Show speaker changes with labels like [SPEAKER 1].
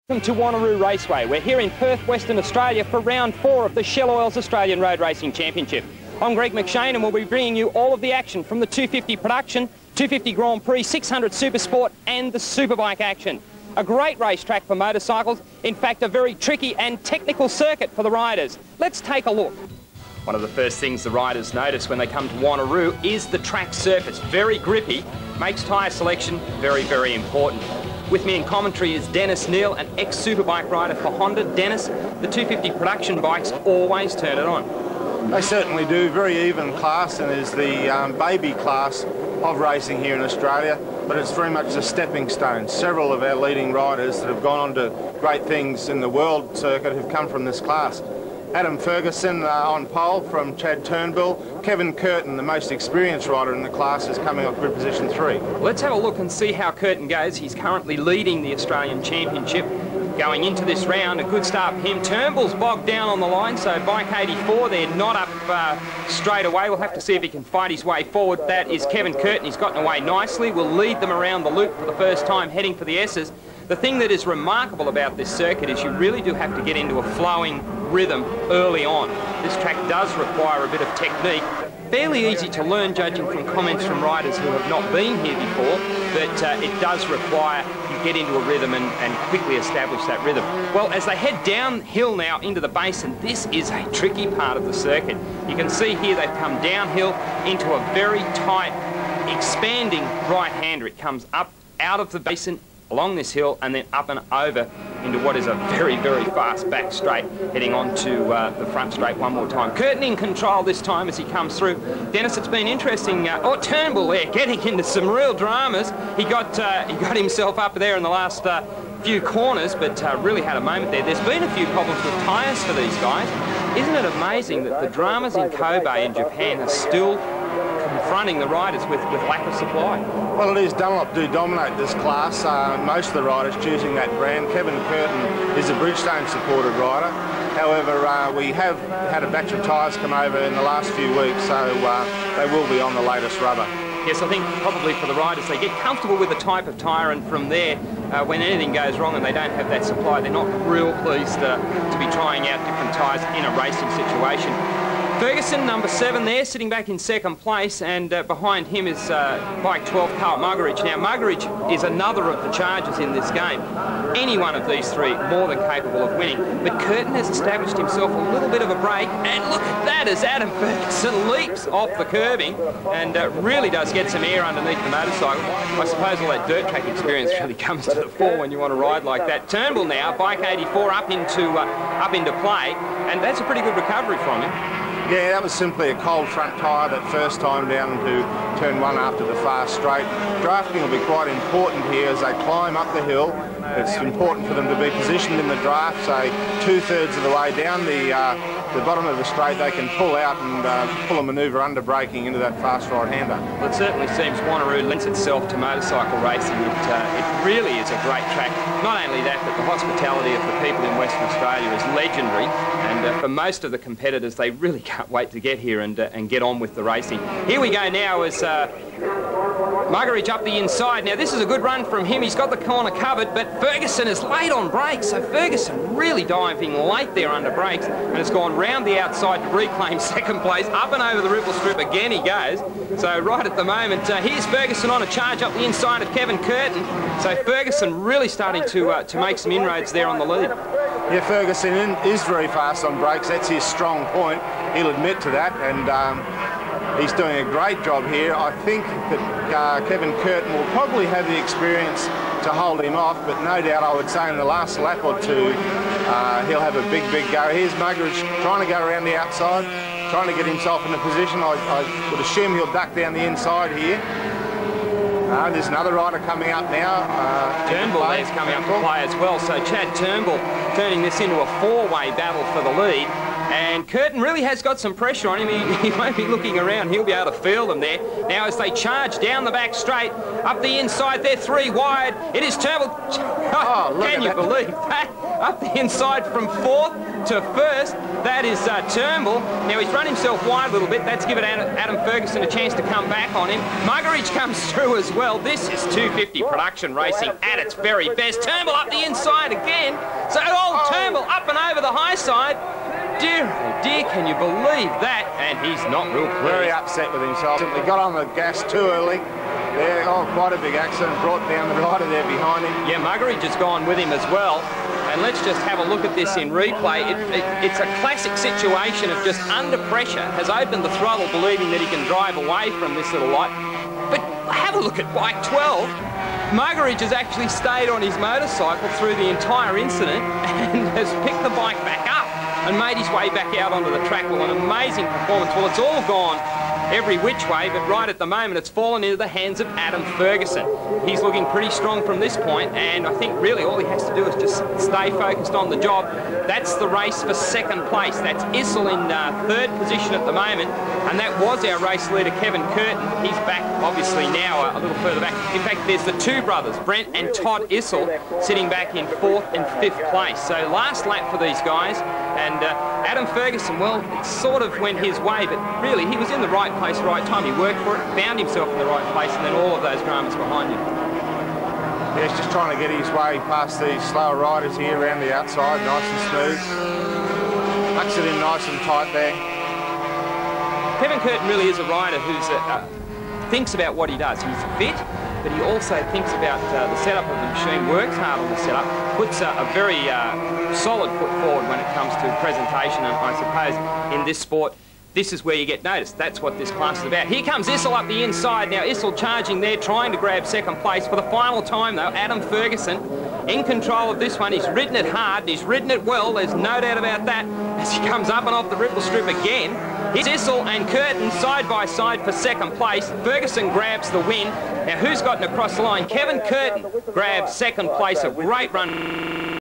[SPEAKER 1] Welcome to Wanneroo Raceway. We're here in Perth, Western Australia for round 4 of the Shell Oils Australian Road Racing Championship. I'm Greg McShane and we'll be bringing you all of the action from the 250 production, 250 Grand Prix, 600 Super Sport and the Superbike action. A great racetrack for motorcycles, in fact a very tricky and technical circuit for the riders. Let's take a look. One of the first things the riders notice when they come to Wanneroo is the track surface. Very grippy, makes tyre selection very, very important. With me in commentary is Dennis Neal, an ex-Superbike rider for Honda. Dennis, the 250 production bikes always turn it on.
[SPEAKER 2] They certainly do. Very even class, and is the baby class of racing here in Australia, but it's very much a stepping stone. Several of our leading riders that have gone on to great things in the world circuit have come from this class. Adam Ferguson on pole from Chad Turnbull. Kevin Curtin, the most experienced rider in the class, is coming off grid position 3.
[SPEAKER 1] Let's have a look and see how Curtin goes. He's currently leading the Australian Championship. Going into this round, a good start for him. Turnbull's bogged down on the line, so bike 84, they're not up straight away. We'll have to see if he can fight his way forward. That is Kevin Curtin. He's gotten away nicely. We'll lead them around the loop for the first time, heading for the S's. The thing that is remarkable about this circuit is you really do have to get into a flowing rhythm early on. This track does require a bit of technique. Fairly easy to learn, judging from comments from riders who have not been here before, but it does require you get into a rhythm and quickly establish that rhythm. Well, as they head downhill now into the basin, this is a tricky part of the circuit. You can see here they've come downhill into a very tight, expanding right-hander. It comes up out of the basin, along this hill, and then up and over into what is a very, very fast back straight, heading on to the front straight one more time. Curtin in control this time as he comes through. Dennis, it's been interesting. Turnbull there, getting into some real dramas. He got himself up there in the last few corners, but really had a moment there. There's been a few problems with tyres for these guys. Isn't it amazing that the dramas in Kobe in Japan are still confronting the riders with lack of supply?
[SPEAKER 2] Well, it is. Dunlop do dominate this class. Most of the riders choosing that brand. Kevin Curtin is a Bridgestone supported rider. However, we have had a batch of tyres come over in the last few weeks, so they will be on the latest rubber.
[SPEAKER 1] Yes, I think probably for the riders, they get comfortable with the type of tyre, and from there, when anything goes wrong and they don't have that supply, they're not real pleased to be trying out different tyres in a racing situation. Ferguson, number 7 there, sitting back in second place, and behind him is bike 12, Carl Muggeridge. Now, Muggeridge is another of the chargers in this game. Any one of these three more than capable of winning, but Curtin has established himself a little bit of a break, and look at that as Adam Ferguson leaps off the curbing and really does get some air underneath the motorcycle. I suppose all that dirt track experience really comes to the fore when you want to ride like that. Turnbull now, bike 84 up into play, and that's a pretty good recovery from him.
[SPEAKER 2] Yeah, that was simply a cold front tyre that first time down to turn 1 after the fast straight. Drafting will be quite important here as they climb up the hill. It's important for them to be positioned in the draft, so 2/3 of the way down the bottom of the straight they can pull out and pull a manoeuvre under braking into that fast right-hander.
[SPEAKER 1] Well, it certainly seems Wanneroo lends itself to motorcycle racing. It really is a great track. Not only that, but the hospitality of the people in Western Australia is legendary, and for most of the competitors, they really can't wait to get here and get on with the racing. Here we go now as Muggeridge up the inside. Now, this is a good run from him. He's got the corner covered, but Ferguson is late on brakes, so Ferguson really diving late there under brakes, and has gone round the outside to reclaim second place. Up and over the ripple strip again he goes. So right at the moment, here's Ferguson on a charge up the inside of Kevin Curtin. So Ferguson really starting to make some inroads there on the lead.
[SPEAKER 2] Yeah, Ferguson is very fast on brakes. That's his strong point. He'll admit to that, and he's doing a great job here. I think that Kevin Curtin will probably have the experience to hold him off, but no doubt I would say in the last lap or two he'll have a big go. Here's Muggeridge trying to go around the outside, trying to get himself in a position. I would assume he'll duck down the inside here. There's another rider coming up now.
[SPEAKER 1] Turnbull is coming up to play as well, so Chad Turnbull turning this into a 4-way battle for the lead. And Curtin really has got some pressure on him. He won't be looking around. He'll be able to feel them there. Now as they charge down the back straight, up the inside, they're 3 wide. It is Turnbull. Oh, can you believe that? Up the inside from 4th to 1st. That is Turnbull. Now he's run himself wide a little bit. That's given Adam Ferguson a chance to come back on him. Muggeridge comes through as well. This is 250 production racing at its very best. Turnbull up the inside again. side. Dear, oh dear, can you believe that? And he's not real pleased.
[SPEAKER 2] Very upset with himself. Simply got on the gas too early. There, quite a big accident, brought down the rider there behind him.
[SPEAKER 1] Yeah, Muggeridge has gone with him as well. And let's just have a look at this in replay. It's a classic situation of just under pressure, has opened the throttle believing that he can drive away from this little light. But have a look at bike 12. Muggeridge has actually stayed on his motorcycle through the entire incident and has picked the bike back up and made his way back out onto the track. Well, an amazing performance. Well, it's all gone every which way, but right at the moment it's fallen into the hands of Adam Ferguson. He's looking pretty strong from this point, and I think really all he has to do is just stay focused on the job. That's the race for second place. That's Issel in third position at the moment, and that was our race leader, Kevin Curtin. He's back, obviously, now a little further back. In fact, there's the two brothers, Brent and Todd Issel, sitting back in fourth and fifth place. So last lap for these guys, and Adam Ferguson, well, it sort of went his way, but really he was in the right place, right time. He worked for it, found himself in the right place, and then all of those dramas behind him.
[SPEAKER 2] Yeah, he's just trying to get his way past these slower riders here around the outside, nice and smooth. Tucks it in nice and tight there.
[SPEAKER 1] Kevin Curtin really is a rider who thinks about what he does. He's fit, but he also thinks about the setup of the machine, works hard on the setup, puts a very solid foot forward when it comes to presentation, and I suppose in this sport, this is where you get noticed. That's what this class is about. Here comes Issel up the inside. Now Issel charging there, trying to grab second place. For the final time though, Adam Ferguson in control of this one. He's ridden it hard, and he's ridden it well, there's no doubt about that. As he comes up and off the ripple strip again, it's Issel and Curtin side by side for second place. Ferguson grabs the win. Now who's gotten across the line? Kevin Curtin grabs second place, a great run.